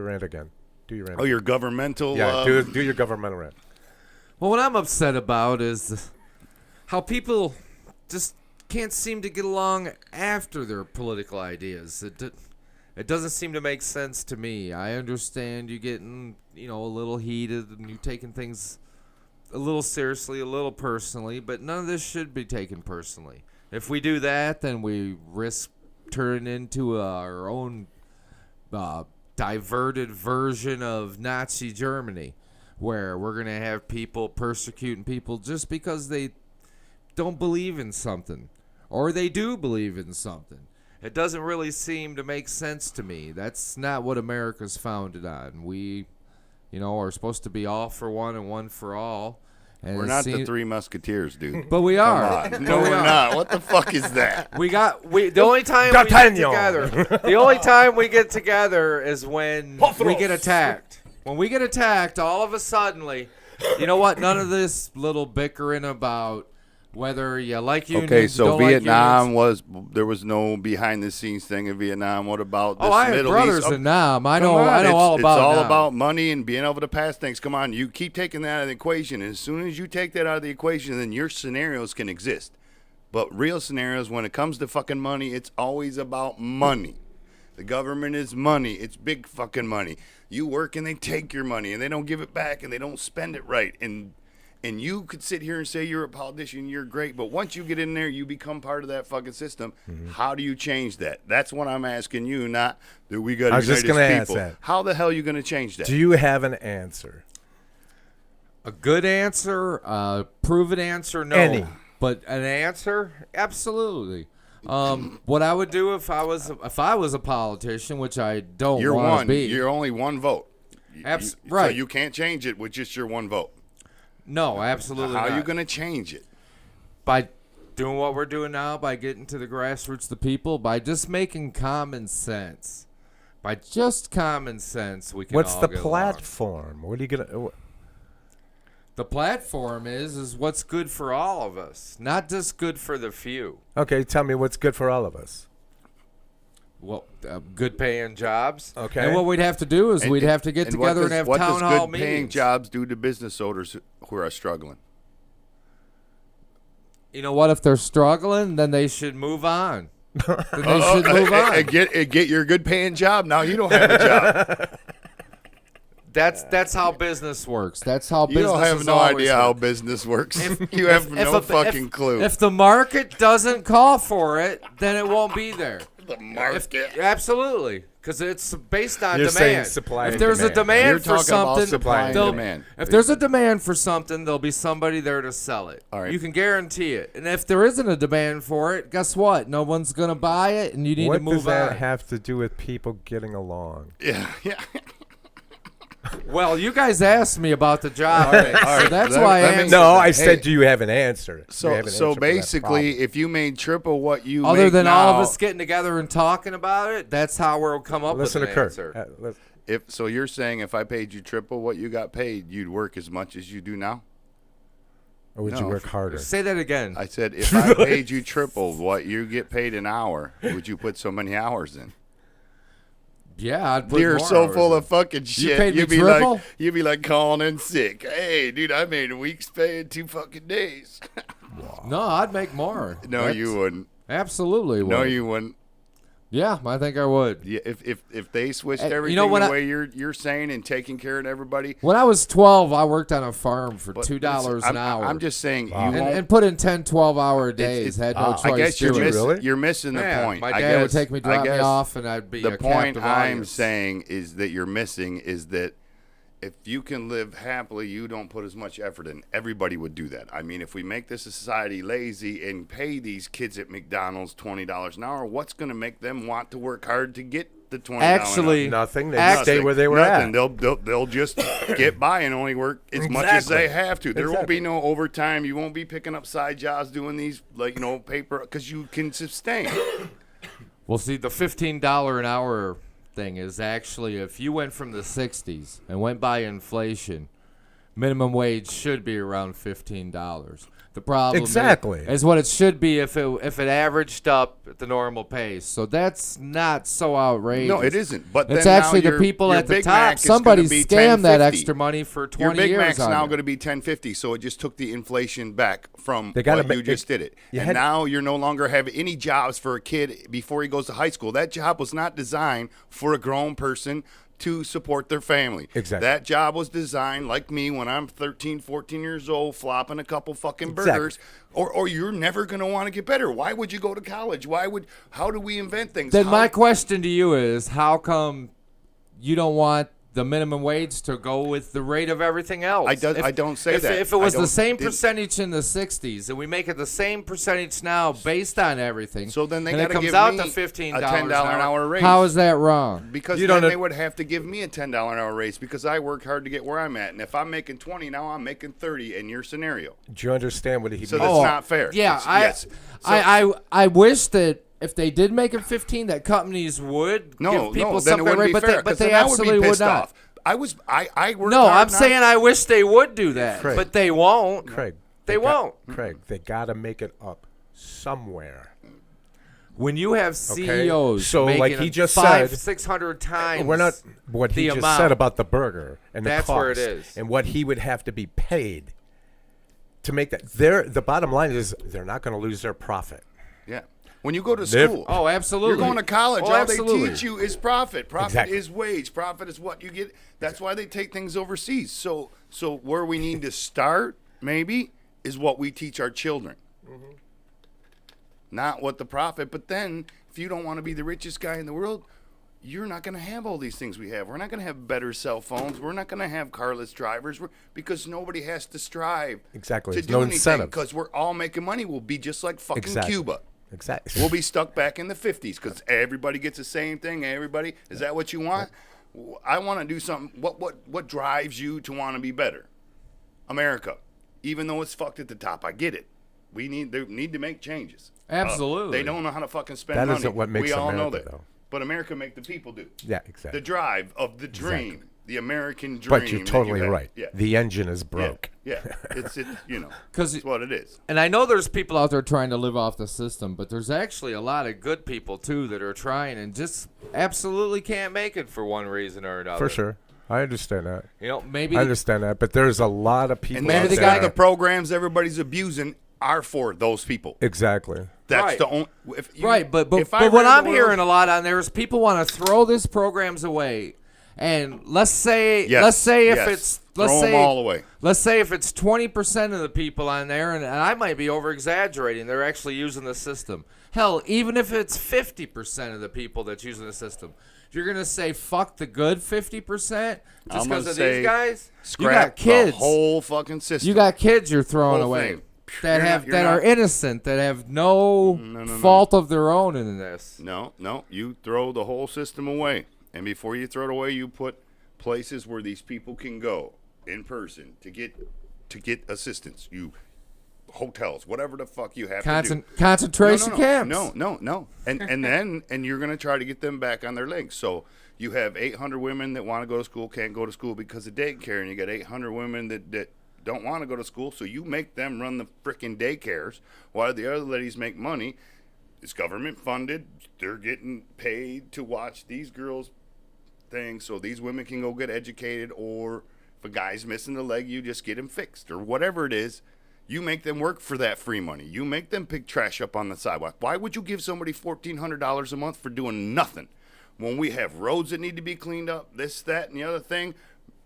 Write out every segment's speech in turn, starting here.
rant again. Do your rant. Oh, your governmental. Yeah, do your governmental rant. Well, what I'm upset about is how people just can't seem to get along after their political ideas. It doesn't seem to make sense to me. I understand you getting, a little heated and you taking things a little seriously, a little personally, but none of this should be taken personally. If we do that, then we risk turning into our own diverted version of Nazi Germany, where we're going to have people persecuting people just because they don't believe in something, or they do believe in something. It doesn't really seem to make sense to me. That's not what America's founded on. We, are supposed to be all for one and one for all. And we're not the Three Musketeers, dude. But we are. No, we're not. What the fuck is that? The only time we get together. The only time we get together is when we get attacked. When we get attacked, all of a sudden, you know what? None of this little bickering about whether you like unions. Okay, so don't Vietnam like there was no behind the scenes thing in Vietnam. What about this I had Middle brothers East? in Nam. I know all about It's all Nam. about money and being able to pass things. Come on, you keep taking that out of the equation. And as soon as you take that out of the equation, then your scenarios can exist. But real scenarios, when it comes to fucking money, it's always about money. The government is money. It's big fucking money. You work and they take your money and they don't give it back and they don't spend it right. And you could sit here and say you're a politician, you're great, but once you get in there, you become part of that fucking system. Mm-hmm. How do you change that? That's what I'm asking you, not that we got to unite as people. Ask that. How the hell are you going to change that? Do you have an answer? A good answer, a proven answer, no. Any. But an answer, absolutely. What I would do if I was a politician, which I don't want to be. You're only one vote. Right. So you can't change it with just your one vote. No, absolutely not. How not. are you going to change it? By doing what we're doing now, by getting to the grassroots, the people, by just making common sense. By just common sense, we can What's all the get platform? along. What are you going to... The platform is what's good for all of us, not just good for the few. Okay, tell me what's good for all of us. Well, good paying jobs. Okay. And what we'd have to do is we'd have to get together and have town hall meetings. What does good paying jobs do to business owners who are struggling? You know what? If they're struggling, then they should move on. Get your good paying job. Now you don't have a job. That's how business works. That's how business works. You don't have no idea how business works. You have no fucking clue. If the market doesn't call for it, then it won't be there. The market? Absolutely. Because it's based on You're demand. Supply if and there's demand. a demand You're for something, supply and demand. If there's a demand for something, there'll be somebody there to sell it. All right. You can guarantee it. And if there isn't a demand for it, guess what? No one's going to buy it, and you need to move on. What does that have to do with people getting along? Yeah. Well, you guys asked me about the job. All right. So that's why I answered. No, I said, do you have an answer? So basically, if you made triple what you other make than now, all of us getting together and talking about it, that's how we'll come up with an answer. So you're saying if I paid you triple what you got paid, you'd work as much as you do now? Or would you work harder? Say that again. I said if I paid you triple what you get paid an hour, would you put so many hours in? Yeah, I'd put You're more so hours full in. of fucking shit. You paid me You'd be triple? you'd be like calling in sick. Hey, dude, I made a week's pay in 2 fucking days. No, I'd make more. No, you wouldn't. Absolutely would. No, you wouldn't. Yeah, I think I would. Yeah, if they switched everything the way you're saying and taking care of everybody. When I was 12, I worked on a farm for $2 an hour. I'm just saying, and put in 10, 12-hour days. Had no choice. I guess you're you're missing the point. My dad would take me, drop me off, and I'd be the a point captive I'm audience. saying is that you're missing is that if you can live happily, you don't put as much effort in. Everybody would do that. I mean, if we make this society lazy and pay these kids at McDonald's $20 an hour, what's going to make them want to work hard to get the $20 Actually, an hour? Nothing. They stay where they were at. They'll just get by and only work as much as they have to. There won't be no overtime. You won't be picking up side jobs doing these, paper, because you can sustain. Well, see, the $15 an hour thing is actually if you went from the 60s and went by inflation, minimum wage should be around $15. The problem Exactly. is what it should be if it averaged up at the normal pace. So that's not so outrageous. No, it isn't. But it's then actually now the people your at the Big top. Mac is Somebody gonna be scammed that $10.50. extra money for 20 Your Big years. Mac's on now it. going to be $10.50, so it just took the inflation back from They gotta what you make- just did it. you And had- now you're no longer having any jobs for a kid before he goes to high school. That job was not designed for a grown person to support their family. Exactly. That job was designed like me when I'm 13, 14 years old, flopping a couple fucking Exactly. burgers. Or you're never going to want to get better. Why would you go to college? How do we invent things? Then How- my question to you is, how come you don't want the minimum wage to go with the rate of everything else? I don't say that. If it was I the same didn't- percentage in the 60s and we make it the same percentage now based on everything, So then they and it gotta comes give out me to $15 a $10 an hour raise. how is that wrong? Because You then don't they would have to give me a $10 an hour raise because I worked hard to get where I'm at. And if I'm making 20 now, I'm making 30 in your scenario. Do you understand what he So means? that's not fair. Yeah, Yes. So- I wish that if they did make it 15, that companies would give people then some it kind of wouldn't rate, be but fair. they, 'cause they then I would be absolutely would pissed not. off. I worked No, hard I'm not- saying I wish they would do that, Craig. but they won't. Craig. They won't. Craig, they got to make it up somewhere. When you have CEOs So, making like he just 500, said, 600 times, We're not what he the just amount. said about the burger and the That's cost where it is. and what he would have to be paid to make that. The bottom line is they're not going to lose their profit. Yeah. When you go to Never- school. Oh, absolutely. You're going to college. Oh, All absolutely. they teach you is profit. Profit Exactly. is wage. Profit is what you get. That's why they take things overseas. So where we need to start, maybe, is what we teach our children. Mm-hmm. Not what the profit. But then, if you don't want to be the richest guy in the world, you're not going to have all these things we have. We're not going to have better cell phones. We're not going to have carless drivers because nobody has to strive Exactly. to There's do no anything incentive. because we're all making money. We'll be just like fucking Exactly. Cuba. Exactly. We'll be stuck back in the 50s because everybody gets the same thing. Everybody, is that what you want? I want to do something. What drives you to want to be better? America, even though it's fucked at the top, I get it. They need to make changes. Absolutely. They don't know how to fucking spend That money. isn't what makes we all know America, that. though. But America make the people do. Yeah, exactly. The drive of the dream, Exactly. the American dream. But you're that totally you have. right. Yeah. The engine is broke. Yeah. It's you know. 'Cause it's what it is. And I know there's people out there trying to live off the system, but there's actually a lot of good people too that are trying and just absolutely can't make it for one reason or another. For sure. I understand that. You know, maybe I understand that. But there's a lot of people And Maybe out the that's guy- why there. the programs everybody's abusing are for those people. Exactly. That's Right. the only. right, but if I what ran I'm the hearing world- a lot on there is people want to throw these programs away, and let's say Yes, if yes. it's Throw let's 'em say all away. let's say if it's 20% of the people on there, and I might be over exaggerating, they're actually using the system. Hell, even if it's 50% of the people that's using the system, you're gonna say fuck the good 50% just I'm gonna because of say these guys. You got Scrap kids. the whole fucking system. You got kids you're throwing Whole away thing. that You're are not- innocent, that have no, No. fault of their own in this. No. You throw the whole system away, and before you throw it away, you put places where these people can go in person to get assistance. Hotels, whatever the fuck you have to do. Concentration camps. No. And then you're going to try to get them back on their legs. So you have 800 women that want to go to school, can't go to school because of daycare, and you got 800 women that don't want to go to school, so you make them run the frickin' daycares while the other ladies make money. It's government funded. They're getting paid to watch these girls' things so these women can go get educated, or if a guy's missing a leg, you just get him fixed, or whatever it is. You make them work for that free money. You make them pick trash up on the sidewalk. Why would you give somebody $1,400 a month for doing nothing? When we have roads that need to be cleaned up, this, that, and the other thing,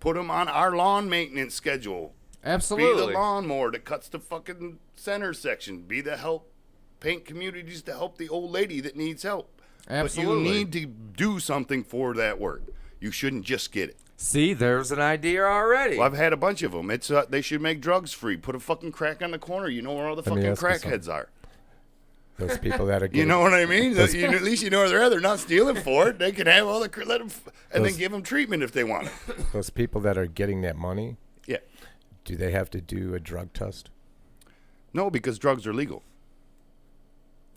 put them on our lawn maintenance schedule. Absolutely. Be the lawnmower that cuts the fucking center section. Be the help, paint communities to help the old lady that needs help. Absolutely. But you need to do something for that work. You shouldn't just get it. See, there's an idea already. Well, I've had a bunch of them. It's they should make drugs free. Put a fucking crack on the corner. You know where all the Let me fucking ask you crackheads are. Those people that are getting, You know what I mean? At least you know where they're at. They're not stealing for it. They can have all the let them, and then give them treatment if they want it. those people that are getting that money, Yeah. do they have to do a drug test? No, because drugs are legal.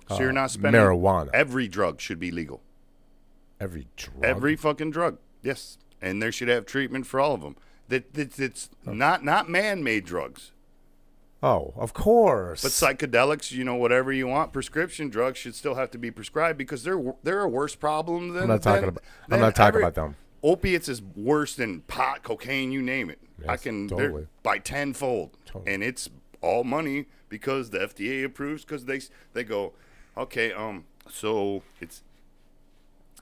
So you're not spending marijuana. Every drug should be legal. Every drug. Every fucking drug. Yes. And there should have treatment for all of them. It's not man-made drugs. Oh, of course. But psychedelics, whatever you want, prescription drugs should still have to be prescribed because they're a worse problem than. I'm not talking about them. Opiates is worse than pot, cocaine, you name it. Yes, totally. By tenfold, and it's all money because the FDA approves because they go, okay, so it's.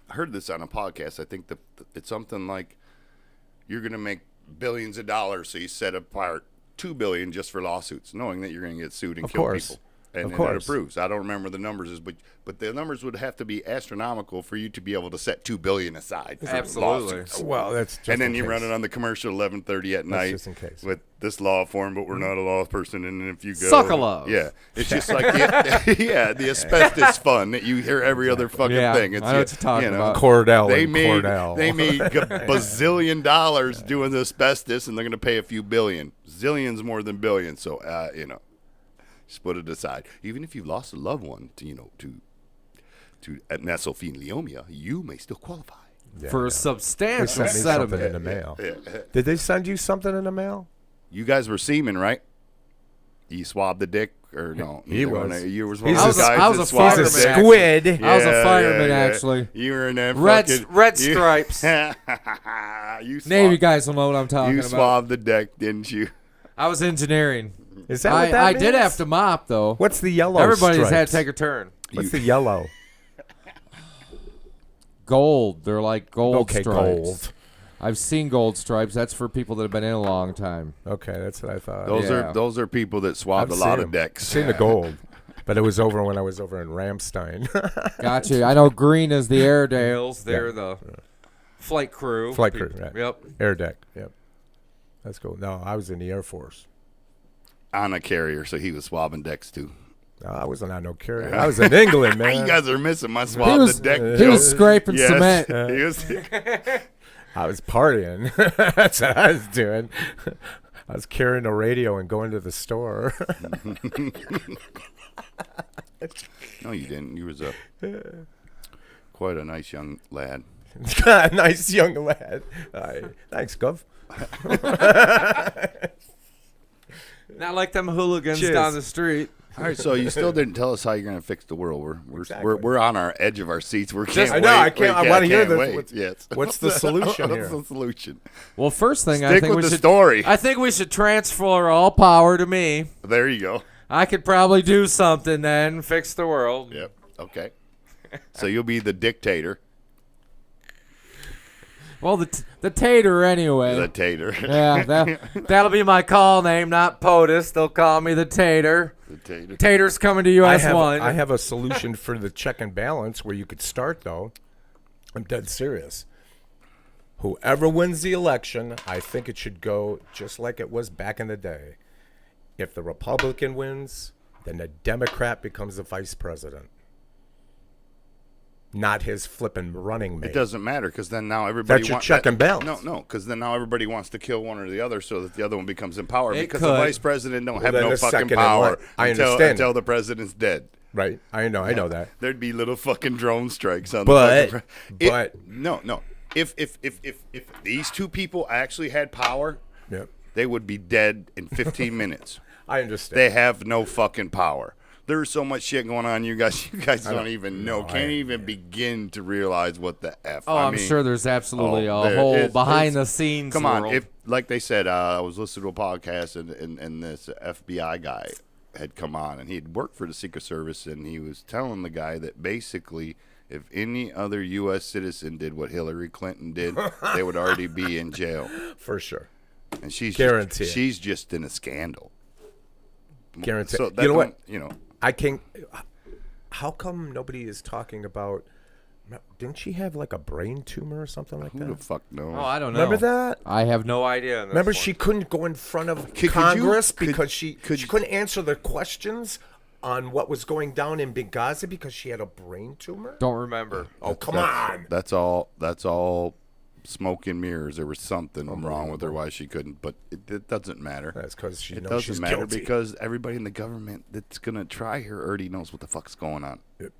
I heard this on a podcast. I think it's something like you're gonna make billions of dollars, so you set apart $2 billion just for lawsuits, knowing that you're going to get sued and kill people. And then it approves. I don't remember the numbers, but the numbers would have to be astronomical for you to be able to set $2 billion aside for lawsuits. Well, that's just and then in you case. run it on the commercial 11:30 at night just in case. with this law form, but we're not a law person. And if you go, Suck a love. Yeah, it's just like the asbestos fund that you hear every other fucking thing. It's, I know what you're talking about. Cordell They and made Cordell. they made a bazillion dollars doing the asbestos, and they're going to pay a few billion, zillions more than billions. So just put it aside. Even if you've lost a loved one to mesothelioma, you may still qualify. For a They substantial sent me something in settlement. the mail. Did they send you something in the mail? You guys were seamen, right? You swabbed the dick, or no? He was. You was one He's of the a- guys I was that a swabbed fireman, the dick. Squid. I was a fireman, actually. You were in that Red fucking stripes. You Navy swabbed, guys will know what I'm talking you about. swabbed the deck, didn't you? I was engineering. Is that what that I means? did have to mop, though. What's the yellow Everybody's had stripes? to take a turn. What's the yellow? Gold. They're like gold Okay, stripes. gold. I've seen gold stripes. That's for people that have been in a long time. Okay, that's what I thought. Those are people that swabbed I've a lot seen of 'em. decks. Seen the gold, but it was over when I was over in Ramstein. Gotcha. I know green is the Airedales. They're the flight crew. Flight crew, right. Yep. Air deck. Yep. That's cool. No, I was in the Air Force. On a carrier, so he was swabbing decks too. No, I wasn't on no carrier. I was in England, man. You guys are missing my He swab was, the deck he joke. was scraping Yes. cement. He was. I was partying. That's what I was doing. I was carrying a radio and going to the store. No, you didn't. You was quite a nice young lad. Nice young lad. Thanks, Gov. Not like them hooligans Cheers. down the street. All right, so you still didn't tell us how you're going to fix the world. Exactly. We're on our edge of our seats. We're I know. I can't. I want to hear this. Wait. Yes. What's the solution here? What's the solution? Well, first thing I Stick think with we the should story. I think we should transfer all power to me. There you go. I could probably do something then, fix the world. Yep. Okay. So you'll be the dictator. Well, the tater anyway. The tater. Yeah, that'll be my call name, not POTUS. They'll call me the tater. The tater. Tater's coming to US 1. I have a solution for the check and balance where you could start, though. I'm dead serious. Whoever wins the election, I think it should go just like it was back in the day. If the Republican wins, then the Democrat becomes the vice president. Not his flipping running mate. It doesn't matter because then now everybody That's your check and balance. No, because then now everybody wants to kill one or the other so that the other one becomes in power. It Because could. the vice president don't have then no the fucking second in power line. I understand. until the president's dead. Right. I know that. There'd be little fucking drone strikes on But- the fucking but- no. If these two people actually had power, Yep. they would be dead in 15 minutes. I understand. They have no fucking power. There's so much shit going on. You guys don't even know. No, Can't even begin to realize what the F. oh, I I'm mean, sure there's absolutely oh, a there whole is- behind the scenes Come world. on, if like they said, I was listening to a podcast and this FBI guy had come on and he had worked for the Secret Service and he was telling the guy that basically if any other U.S. citizen did what Hillary Clinton did, they would already be in jail. For sure. And she's Guarantee it. she's just in a scandal. Guarantee. So that You know what? don't- You know, I can't. How come nobody is talking about? Didn't she have like a brain tumor or something like who the that? fuck knows? oh, I don't know. Remember that? I have no idea. on this Remember one. she couldn't go in front of Could you- Congress could- because she could- couldn't answer the questions on what was going down in Benghazi because she had a brain tumor. Don't remember. Oh, come on! That's all smoke and mirrors. There was something wrong with her why she couldn't, but it doesn't matter. That's because she It knows doesn't she's matter guilty. because everybody in the government that's gonna try her already knows what the fuck's going on. Yep.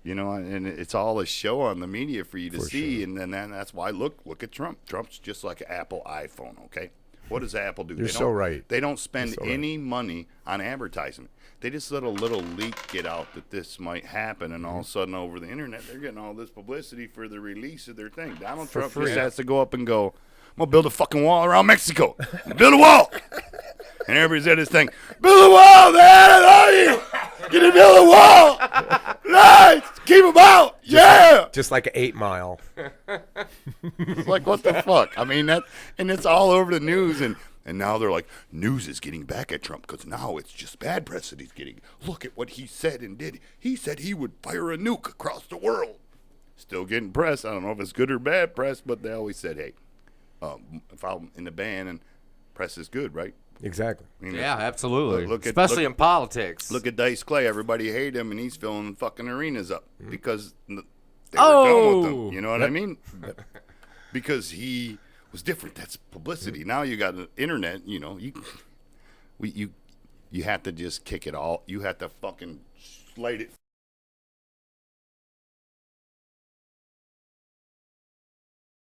You know, and it's all a show on the media for you to For see, sure. and then that's why look at Trump. Trump's just like an Apple iPhone, okay? What does Apple do? You're They so don't- right. They don't spend You're so right. any money on advertisement. They just let a little leak get out that this might happen, and all of a sudden over the internet, they're getting all this publicity for the release of their thing. Donald Trump free. just has to go up and go, I'm going to build a fucking wall around Mexico. Build a wall. And everybody's at this thing, build a wall, man, I love you. Get to build a wall. Nice. Keep them out. Yeah. Just like an 8 Mile. It's like, what the fuck? I mean, and it's all over the news, and now they're like, news is getting back at Trump because now it's just bad press that he's getting. Look at what he said and did. He said he would fire a nuke across the world. Still getting press. I don't know if it's good or bad press, but they always said, hey, if I'm in the band and press is good, right? Exactly. I mean, Yeah, absolutely. Look at- Especially look- in politics. Look at Dice Clay. Everybody hate him, and he's filling fucking arenas up because they were done with him. You know what I mean? Because he was different. That's publicity. Now you got the internet. You know, you have to just kick it all. You have to fucking slate it